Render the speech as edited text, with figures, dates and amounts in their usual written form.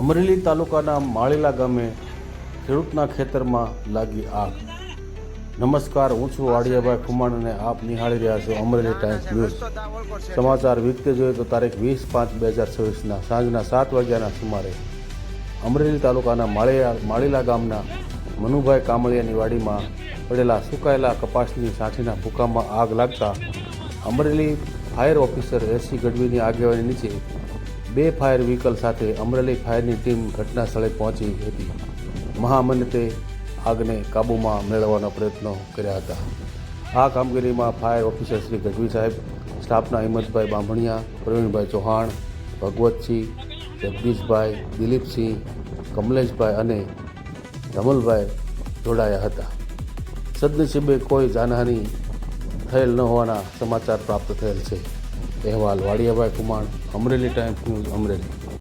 અમરેલી તાલુકાના માળીલા ગામે ખેડૂતના ખેતરમાં લાગી આગ. નમસ્કાર, હું છું વાડિયાભાઈ ખુમાણ અને આપ નિહાળી રહ્યા છો અમરેલી ટાઈમ્સ ન્યૂઝ. સમાચાર વિગતે જોઈએ તો તારીખ 20/5/2026ના સાંજના 7 વાગ્યાના સુમારે અમરેલી તાલુકાના માળીલા ગામના મનુભાઈ કામળિયાની વાડીમાં પડેલા સુકાયેલા કપાસની સાંઠીના ભૂકામાં આગ લાગતા અમરેલી ફાયર ઓફિસર એસી ગઢવીની આગેવાની નીચે 2 ફાયર વ્હીકલ સાથે અમરેલી ફાયરની ટીમ ઘટના સ્થળે પહોંચી હતી. મહામન્નતે આગને કાબૂમાં મેળવવાનો પ્રયત્નો કર્યા હતા. આ કામગીરીમાં ફાયર ઓફિસર શ્રી ગઢવી સાહેબ, સ્ટાફના હિંમતભાઈ બાંભણિયા, પ્રવીણભાઈ ચૌહાણ, ભગવતસિંહ, જગદીશભાઈ, દિલીપસિંહ, કમલેશભાઈ અને રમલભાઈ જોડાયા હતા. સદનસીબે કોઈ જાનહાનિ થયેલ ન હોવાના સમાચાર પ્રાપ્ત થયેલ છે. અહેવાલ વાડિયાભાઈ કુમાર, અમરેલી ટાઈમ્સ ન્યૂઝ, અમરેલી.